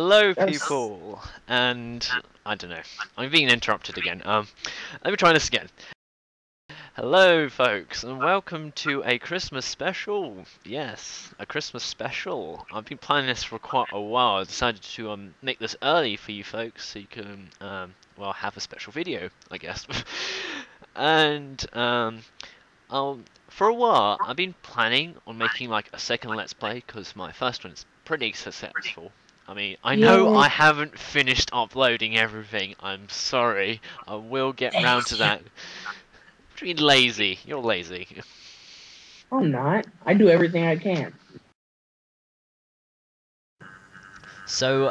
Hello, Yes. people, and I don't know. I'm being interrupted again. Let me try this again. Hello, folks, and welcome to a Christmas special. Yes, a Christmas special. I've been planning this for quite a while. I decided to make this early for you folks, so you can well, have a special video, I guess. And for a while, I've been planning on making like a second Let's Play because my first one is pretty successful. I mean, I know Yay. I haven't finished uploading everything. I'm sorry. I will get round to that. Being lazy. You're lazy. I'm not. I do everything I can. So,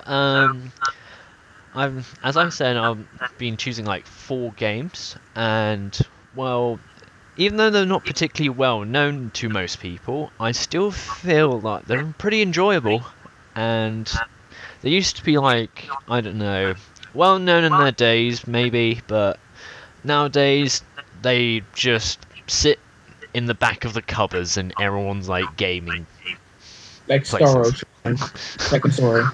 as I said, I've been choosing like 4 games, and well, even though they're not particularly well known to most people, I still feel like they're pretty enjoyable, and they used to be like, I don't know, well known in their days maybe, but nowadays they just sit in the back of the cupboards and everyone's like gaming. Like Star Ocean. Second story.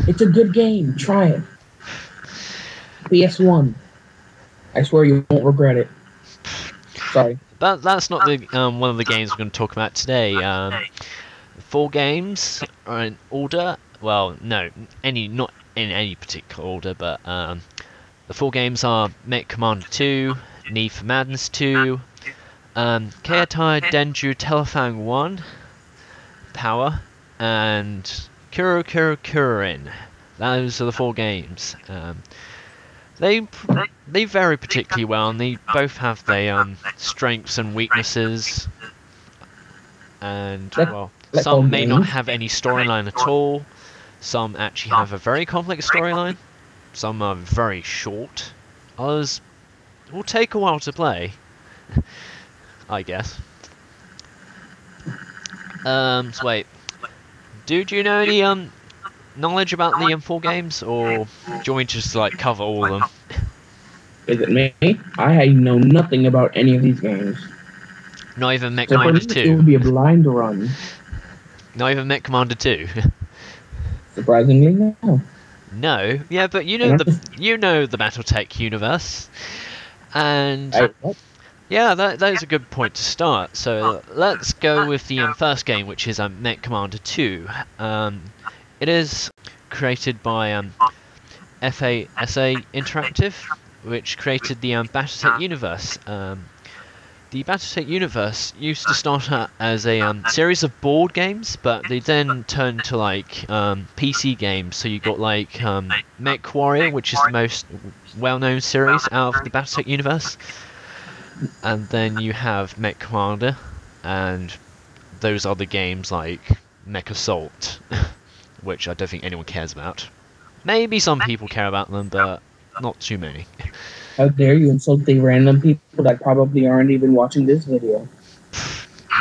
It's a good game. Try it. PS1. I swear you won't regret it. Sorry. But that's not the one of the games we're going to talk about today. 4 games are in order. Well, no, not in any particular order, but the 4 games are MechCommander 2, Need for Madness 2, Keitai, Denju, Telefang 1, Power, and Kururin. Those are the 4 games. They vary particularly well, and they both have their strengths and weaknesses. And well, some may not have any storyline at all. Some actually have a very complex storyline. Some are very short. Others will take a while to play, I guess. So wait, do you know any knowledge about the 4 games, or do you want me to just like cover all of them? Is it me? I know nothing about any of these games. Not even So for me, MechCommander it 2. would be a blind run. Not even MechCommander 2. Surprisingly, no. No, yeah, but you know the BattleTech universe, and yeah, that is a good point to start. So let's go with the first game, which is MechCommander 2. It is created by FASA Interactive, which created the BattleTech universe. The BattleTech universe used to start out as a series of board games, but they then turned to like PC games. So you got like MechWarrior, which is the most well-known series out of the BattleTech universe, and then you have MechCommander, and those other games like Mech Assault, which I don't think anyone cares about. Maybe some people care about them, but not too many. How dare you insult the random people that probably aren't even watching this video?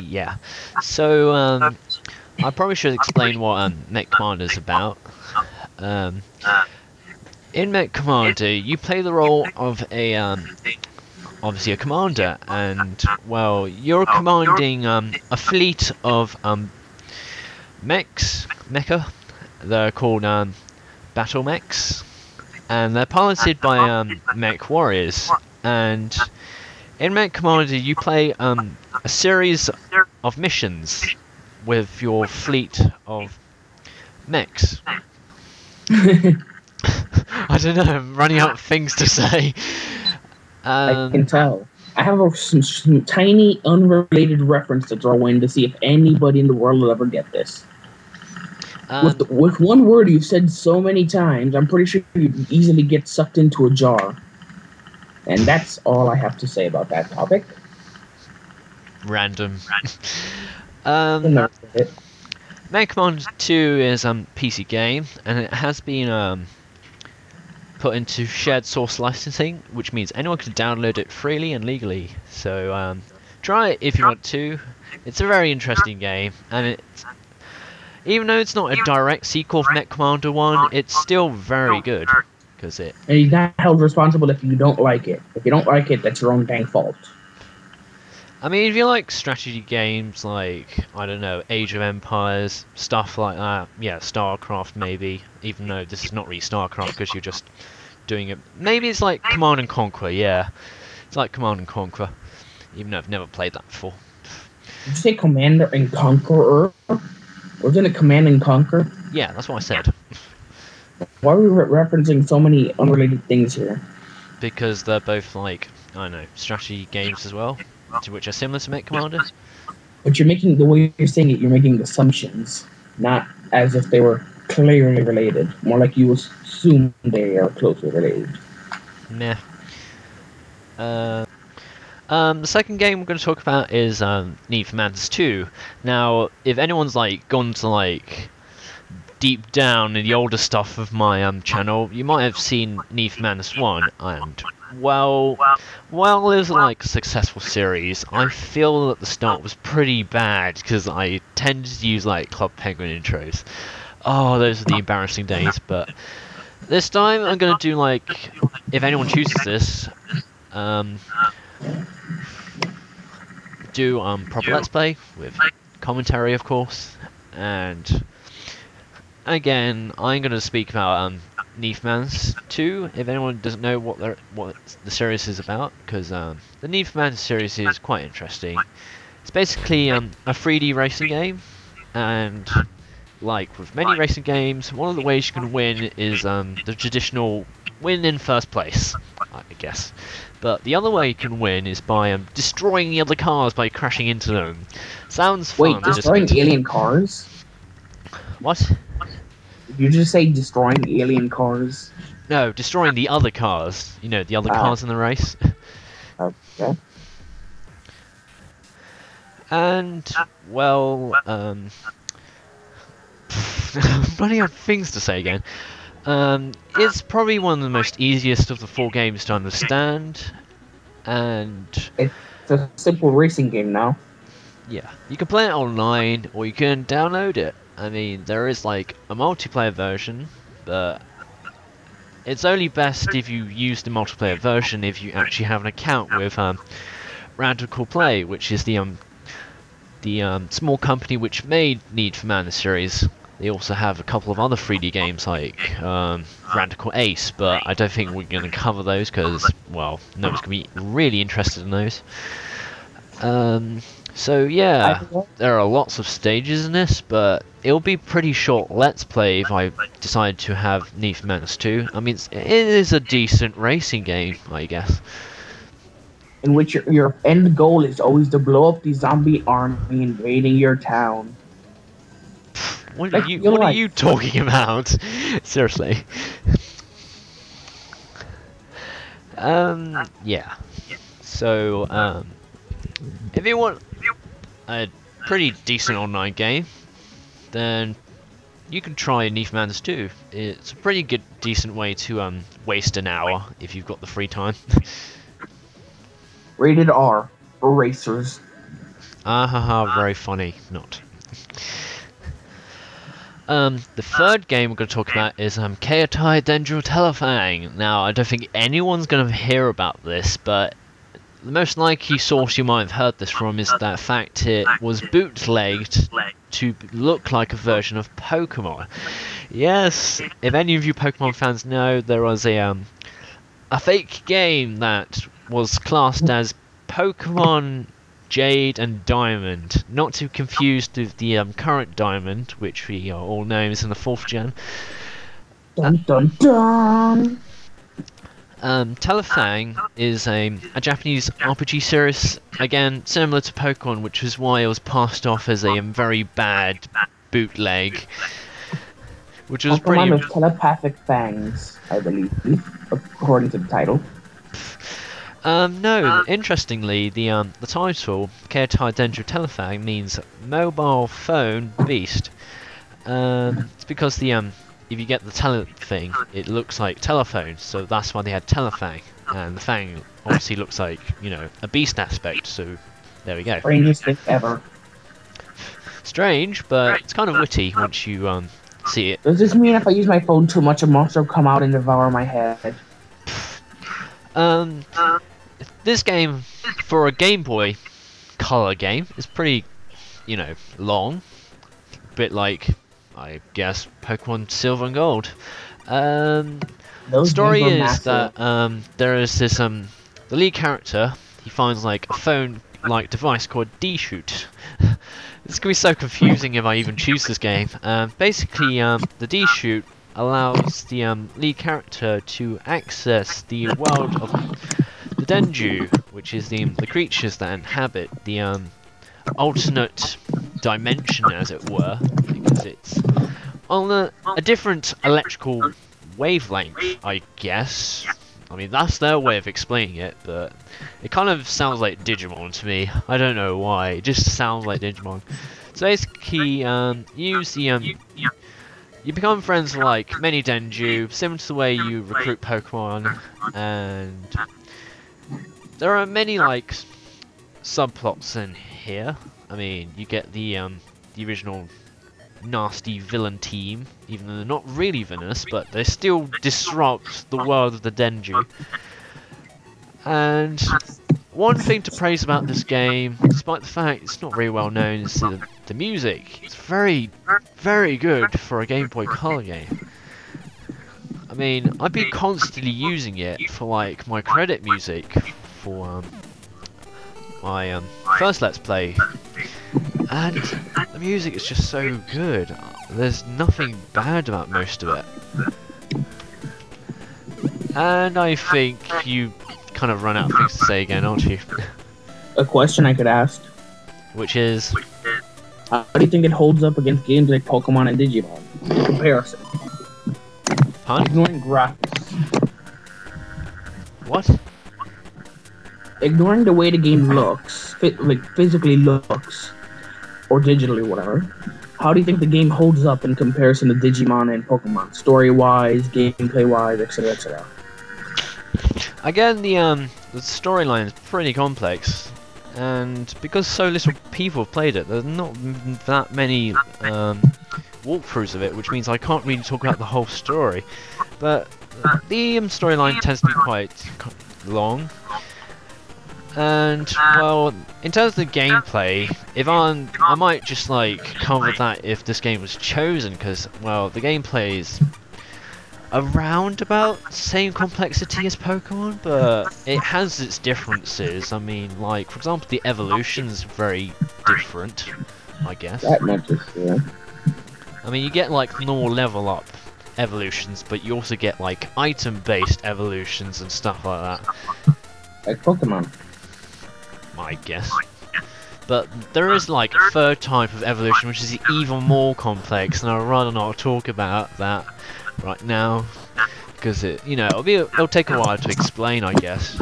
Yeah. So, I probably should explain what MechCommander is about. In MechCommander, you play the role of a obviously a commander, and well, you're commanding a fleet of mecha. They're called battle mechs, and they're piloted by mech warriors. And in MechCommander, you play a series of missions with your fleet of mechs. I don't know, I'm running out of things to say. I can tell. I have some tiny, unrelated reference to throw in to see if anybody in the world will ever get this. With one word you've said so many times, I'm pretty sure you'd easily get sucked into a jar. And that's all I have to say about that topic. Random. MechCommander MechCommander 2 is a PC game, and it has been put into shared source licensing, which means anyone can download it freely and legally. So try it if you want to. It's a very interesting game, and even though it's not a direct sequel of MechCommander 1, it's still very good. Cause it. And he's not held responsible if you don't like it. If you don't like it, that's your own dang fault. I mean, if you like strategy games like, I don't know, Age of Empires, stuff like that, yeah, StarCraft maybe, even though this is not really StarCraft because you're just doing it. Maybe it's like Command and Conquer, yeah. It's like Command and Conquer, even though I've never played that before. Did you say Commander and Conqueror? Wasn't it Command and Conquer? Yeah, that's what I said. Why are we referencing so many unrelated things here? Because they're both like, I don't know, strategy games as well, to which are similar to MechCommander. But you're making, the way you're saying it, you're making assumptions, not as if they were clearly related. More like you assume they are closely related. Meh. The second game we're going to talk about is Need for Madness 2. Now, if anyone's like gone to like deep down in the older stuff of my channel, you might have seen Need for Madness 1, and well, it was like a successful series. I feel that the start was pretty bad because I tended to use like Club Penguin intros. Oh, those are the embarrassing days. But this time I'm going to do like, if anyone chooses this, do proper Let's Play with commentary, of course, and again I'm going to speak about Need for Madness 2, if anyone doesn't know what the series is about, because the Need for Madness series is quite interesting. It's basically a 3D racing game, and like with many racing games, one of the ways you can win is the traditional win in first place, I guess. But the other way you can win is by destroying the other cars by crashing into them. Sounds fun. Wait, destroying alien cars? What? Did you just say destroying alien cars? No, destroying the other cars. You know, the other cars in the race. Okay. And, well, I'm running out of things to say again. It's probably one of the most easiest of the 4 games to understand, and it's a simple racing game now. Yeah, you can play it online or you can download it. I mean, there is like a multiplayer version, but it's only best if you use the multiplayer version if you actually have an account with Radical Play, which is the small company which made Need for Madness series. They also have a couple of other 3D games like Radical Ace, but I don't think we're going to cover those because, well, no one's going to be really interested in those. So yeah, there are lots of stages in this, but it'll be pretty short Let's Play if I decide to have Need for Madness 2. I mean, it is a decent racing game, I guess. In which your end goal is always to blow up the zombie army invading your town. What are you talking about? Seriously. Yeah. So, if you want a pretty decent online game, then you can try Need for Madness 2. It's a pretty good, decent way to waste an hour if you've got the free time. Rated R for racers. Very funny. Not. The third game we're going to talk about is Keitai Denju Telefang. Now, I don't think anyone's going to hear about this, but the most likely source you might have heard this from is that fact it was bootlegged to look like a version of Pokemon. Yes, if any of you Pokemon fans know, there was a fake game that was classed as Pokemon Jade and Diamond, not to be confused with the current Diamond, which we all know is in the 4th gen. Dun dun dun! Telefang is a Japanese RPG series, again similar to Pokemon, which is why it was passed off as a very bad bootleg. Which was Pokemon with telepathic fangs, I believe, according to the title. No, interestingly, the title, Keitai Denju Telefang, means mobile phone beast. It's because the if you get the tele thing, it looks like telephone, so that's why they had Telefang, and the fang obviously looks like, you know, a beast aspect, so there we go. Strangest thing ever. Strange, but it's kind of witty once you see it. Does this mean if I use my phone too much, a monster will come out and devour my head? This game, for a Game Boy color game. It's pretty, you know, long. A bit like, I guess, Pokemon Silver and Gold. The story is that there is this the lead character. He finds like a phone-like device called D-Shoot. It's gonna be so confusing if I even choose this game. Basically, the D-Shoot allows the lead character to access the world of the Denju, which is the creatures that inhabit the alternate dimension, as it were, because it's on a different electrical wavelength, I guess. I mean, that's their way of explaining it, but it kind of sounds like Digimon to me. I don't know why. It just sounds like Digimon. So basically, you become friends with like many Denju, similar to the way you recruit Pokemon, and there are many like subplots in here. I mean, you get the original nasty villain team, even though they're not really villainous, but they still disrupt the world of the Denju. And one thing to praise about this game, despite the fact it's not very well known, is the music. It's very, very good for a Game Boy Color game. I mean, I've been constantly using it for like my credit music for my first Let's Play. And the music is just so good. There's nothing bad about most of it. And I think you kind of run out of things to say again, aren't you? A question I could ask. Which is? How do you think it holds up against games like Pokemon and Digimon? In comparison. Huh? Ignoring graphics. What? Ignoring the way the game looks, like physically looks, or digitally, whatever. How do you think the game holds up in comparison to Digimon and Pokemon? Story-wise, gameplay-wise, etc., etc. Again, the storyline is pretty complex, and because so little people have played it, there's not that many walkthroughs of it, which means I can't really talk about the whole story. But the storyline tends to be quite long. And, well, in terms of the gameplay, I might just, like, cover that if this game was chosen, because, well, the gameplay is around about the same complexity as Pokemon, but it has its differences. I mean, like, for example, the evolution's very different, I guess. That matters, yeah. I mean, you get, like, normal level up evolutions, but you also get, like, item-based evolutions and stuff like that. Like Pokemon. I guess. But there is like a third type of evolution which is even more complex, and I'd rather not talk about that right now because it'll take a while to explain, I guess.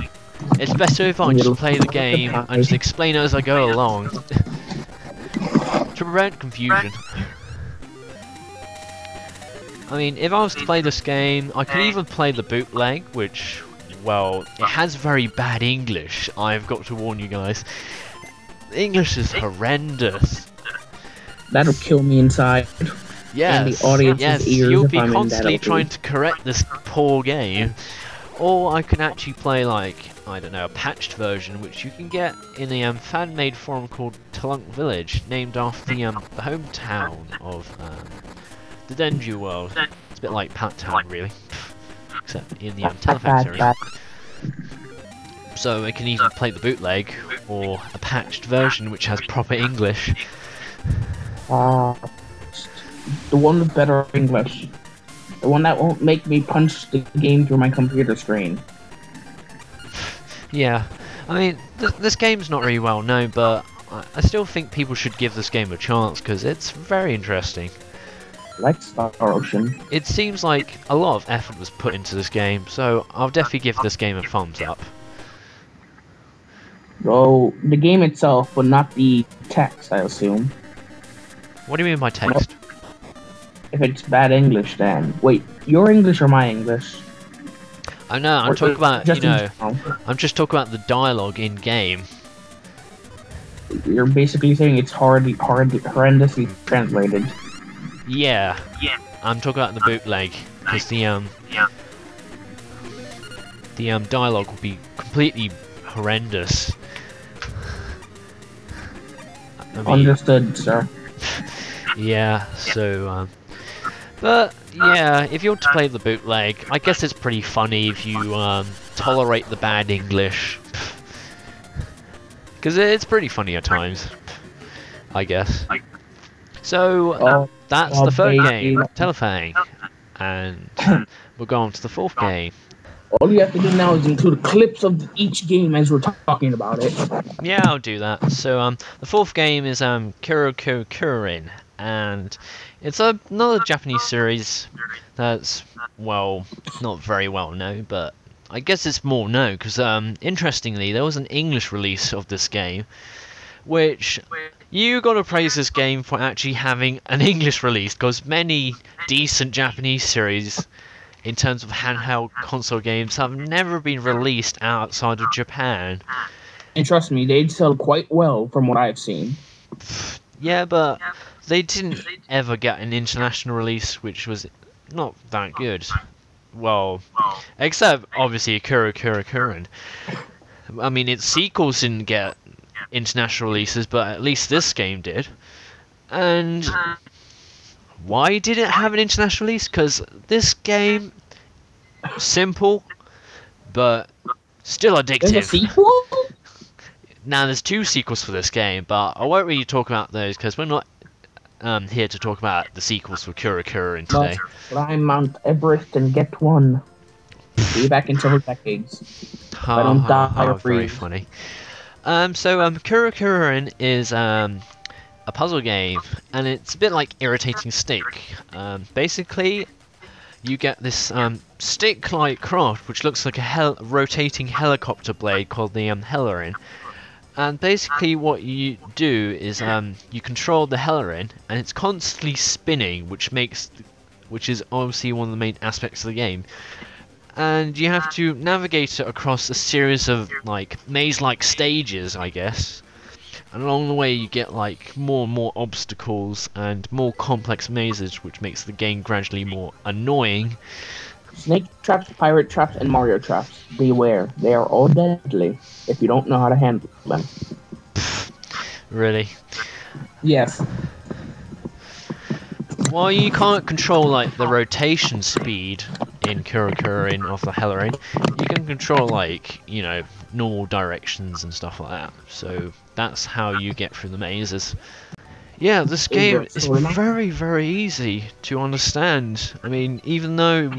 It's better if I just play the game and just explain it as I go along to prevent confusion. I mean, if I was to play this game, I could even play the bootleg, which, well, it has very bad English, I've got to warn you guys. The English is horrendous. That'll kill me inside. Yes, and the audience's ears you'll if be I'm constantly in that trying to correct this poor game. Or I can actually play, like, I don't know, a patched version, which you can get in a fan-made forum called Telefang Village, named after the hometown of the Denju world. It's a bit like Pat Town, really. Except in the Telefang series. So I can either play the bootleg or a patched version which has proper English. The one with better English. The one that won't make me punch the game through my computer screen. Yeah, I mean, this game's not really well known, but I still think people should give this game a chance because it's very interesting. Like Star Ocean. It seems like a lot of effort was put into this game, so I'll definitely give this game a thumbs up. Oh, the game itself, but not the text, I assume. What do you mean by text? If it's bad English, then... Wait, your English or my English? I know, I'm talking about, I'm just talking about the dialogue in-game. You're basically saying it's horrendously translated. Yeah. I'm talking about the bootleg, because the dialogue will be completely horrendous. I mean, understood, sir. Yeah, so, but, yeah, if you want to play the bootleg, I guess it's pretty funny if you, tolerate the bad English. Because it's pretty funny at times, I guess. So, that's the third game, Telefang. And we'll go on to the fourth game. All you have to do now is include clips of each game as we're talking about it. Yeah, I'll do that. So, the fourth game is Kururin, and it's another Japanese series that's, well, not very well known, but I guess it's more known because, interestingly, there was an English release of this game, which you gotta praise this game for actually having an English release, because many decent Japanese series in terms of handheld console games have never been released outside of Japan. And trust me, they'd sell quite well from what I've seen. Yeah, but they didn't ever get an international release, which was not that good. Well, except obviously Kururin. I mean, its sequels didn't get international releases, but at least this game did. And why did it have an international release? Because this game, simple, but still addictive. There's a sequel? Now, there's 2 sequels for this game, but I won't really talk about those because we're not here to talk about the sequels for Kururin today. Climb Mount Everest and get one. Be back in several decades. I don't die or very funny. Kururin is a puzzle game, and it's a bit like Irritating Stick. Basically, you get this stick-like craft, which looks like a rotating helicopter blade called the Kururin. And basically what you do is you control the Kururin, and it's constantly spinning, which is obviously one of the main aspects of the game. And you have to navigate it across a series of like maze-like stages, I guess. And along the way you get like more and more obstacles and more complex mazes, which makes the game gradually more annoying. Snake traps, pirate traps, and Mario traps. Beware, they are all deadly if you don't know how to handle them. Really? Yes. While you can't control like the rotation speed in Kururin of the Kururin, you can control like, you know, normal directions and stuff like that. So that's how you get through the mazes. Yeah, this game is very, very easy to understand. I mean, even though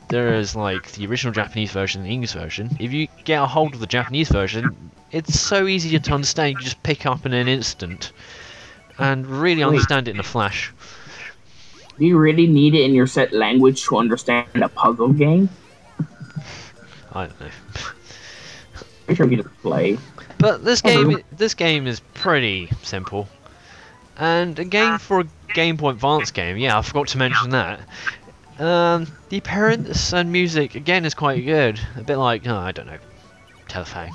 there is like the original Japanese version and the English version, if you get a hold of the Japanese version, it's so easy to understand. You can just pick up in an instant and really understand it in a flash. Do you really need it in your set language to understand a puzzle game? I don't know. I'm sure you just play. But this game is pretty simple. And a game for a Game Boy Advance game, yeah, I forgot to mention that. The appearance and music, again, is quite good. A bit like, I don't know, Telefang.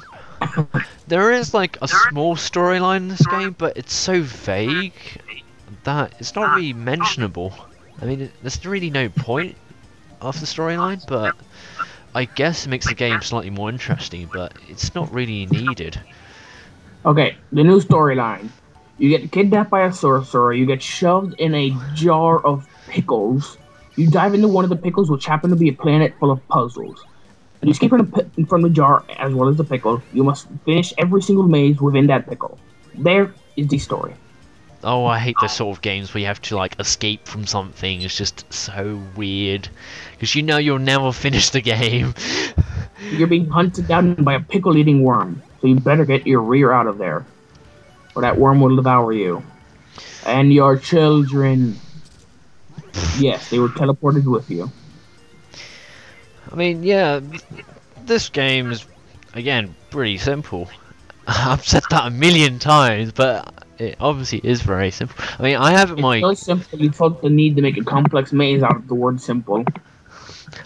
There is like a small storyline in this game, but it's so vague that it's not really mentionable. I mean, there's really no point of the storyline, but I guess it makes the game slightly more interesting, but it's not really needed. Okay, the new storyline. You get kidnapped by a sorcerer, you get shoved in a jar of pickles, you dive into one of the pickles, which happen to be a planet full of puzzles. And you escape from the jar as well as the pickle. You must finish every single maze within that pickle. There is the story. Oh, I hate those sort of games where you have to like escape from something. It's just so weird. Because you know you'll never finish the game. You're being hunted down by a pickle-eating worm. So you better get your rear out of there, or that worm will devour you. And your children. Yes, they were teleported with you. I mean, yeah, this game is, again, pretty simple. I've said that a million times, but it obviously is very simple. I mean, I have my... It's so simple, you felt the need to make a complex maze out of the word simple.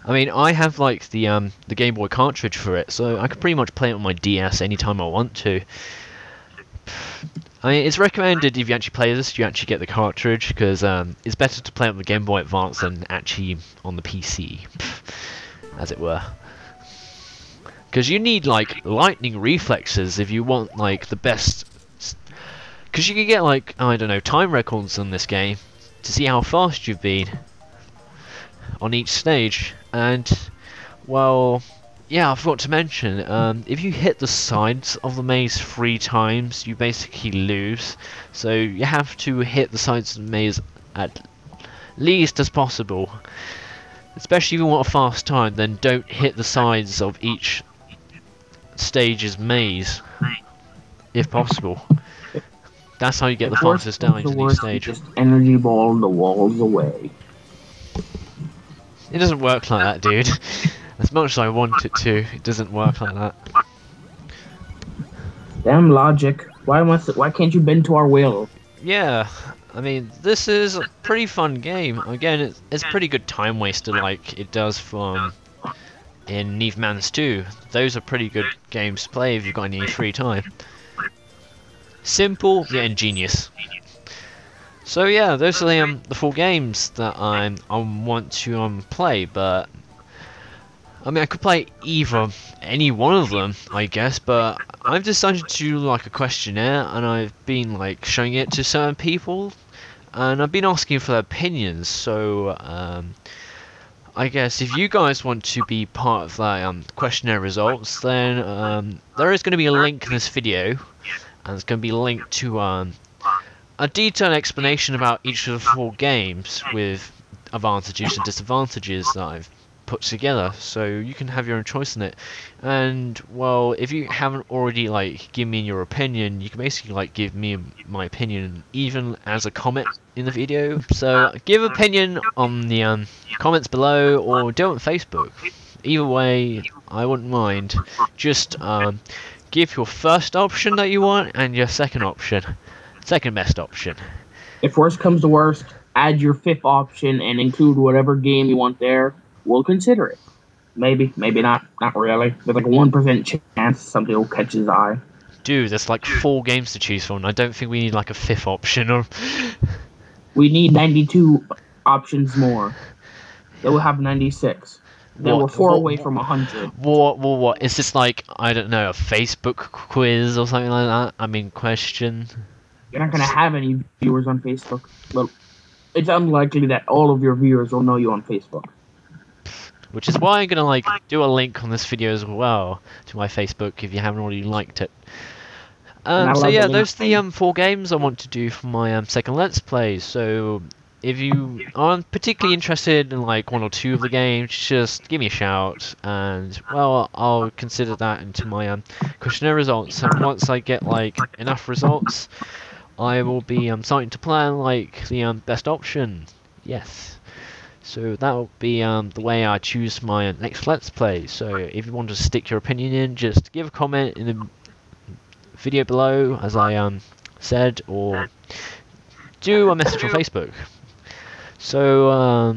I mean, I have, like, the Game Boy cartridge for it, so I can pretty much play it on my DS anytime I want to. I mean, it's recommended if you actually play this, you actually get the cartridge, because it's better to play on the Game Boy Advance than actually on the PC, as it were. Because you need, like, lightning reflexes if you want, like, the best Because you can get like, I don't know, time records on this game to see how fast you've been on each stage. And well, yeah, I forgot to mention, if you hit the sides of the maze 3 times, you basically lose. So you have to hit the sides of the maze at least as possible. Especially if you want a fast time, then don't hit the sides of each stage's maze, if possible. That's how you get the fastest down into each stage. Just energy ball the walls away. It doesn't work like that, dude. As much as I want it to, it doesn't work like that. Damn logic. Why can't you bend to our will? Yeah, I mean, this is a pretty fun game. Again, it's pretty good time waster like it does from in Neverman's 2. Those are pretty good games to play if you've got any free time. Simple yet ingenious. So yeah, those are the 4 games that I want to play, but I mean I could play any one of them, I guess, but I've decided to do like a questionnaire, and I've been like showing it to certain people, and I've been asking for their opinions. So I guess if you guys want to be part of that questionnaire results, then there is going to be a link in this video, and it's going to be linked to a detailed explanation about each of the 4 games with advantages and disadvantages that I've put together, so you can have your own choice in it. And well, if you haven't already like given me your opinion, you can basically like give me my opinion even as a comment in the video. So give opinion on the comments below, or do it on Facebook. Either way, I wouldn't mind. Just give your first option that you want and your second best option. If worst comes to worst, add your 5th option and include whatever game you want there. We'll consider it. Maybe, maybe not. Not really. There's like a 1% chance something will catch his eye. Dude, there's like 4 games to choose from. I don't think we need like a 5th option. Or we need 92 options more. Then we'll have 96. Then we're 4 away from 100. What? Is this like, I don't know, a Facebook quiz or something like that? I mean, question. You're not going to have any viewers on Facebook. Well, it's unlikely that all of your viewers will know you on Facebook. Which is why I'm going to like do a link on this video as well to my Facebook if you haven't already liked it. So yeah, those are the 4 games I want to do for my second Let's Play. So if you are particularly interested in like 1 or 2 of the games, just give me a shout, and well, I'll consider that into my questionnaire results. And once I get like enough results, I will be starting to plan like the best option. Yes. So that will be the way I choose my next Let's Play. So if you want to stick your opinion in, just give a comment in the video below, as I said, or do a message on Facebook. So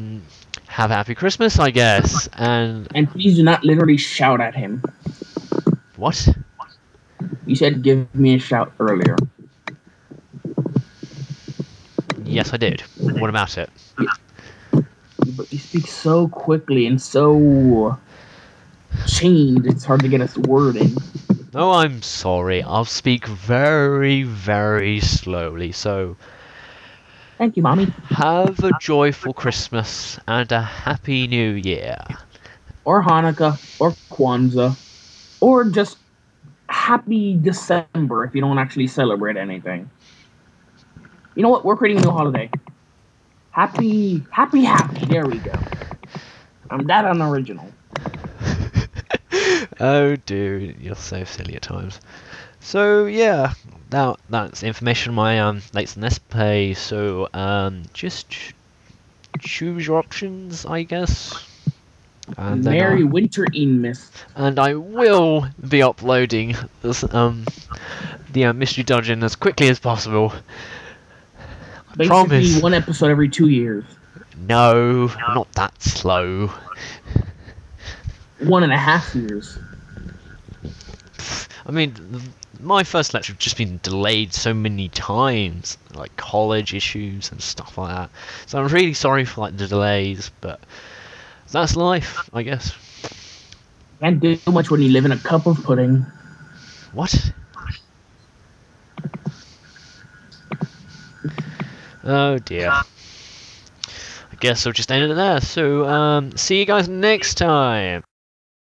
have a happy Christmas, I guess, and please do not literally shout at him. What? You said give me a shout earlier. Yes, I did. What about it? Yeah. But you speak so quickly and so chained, it's hard to get a word in. Oh, I'm sorry. I'll speak very, very slowly, so thank you, Mommy. Have a joyful Christmas and a happy New Year. Or Hanukkah, or Kwanzaa, or just happy December if you don't actually celebrate anything. You know what? We're creating a new holiday. Happy. There we go. I'm that unoriginal. Oh, dude, you're so silly at times. So yeah, that's information on my latest Let's Play. So just choose your options, I guess. And Merry Winter Miss. And I will be uploading this the mystery dungeon as quickly as possible. Basically, promise. 1 episode every 2 years. No, not that slow. 1.5 years. I mean, my first lecture have just been delayed so many times, like college issues and stuff like that. So I'm really sorry for like the delays, but that's life, I guess. Can't do much when you live in a cup of pudding. What? Oh dear. I guess I'll just end it there. So, see you guys next time.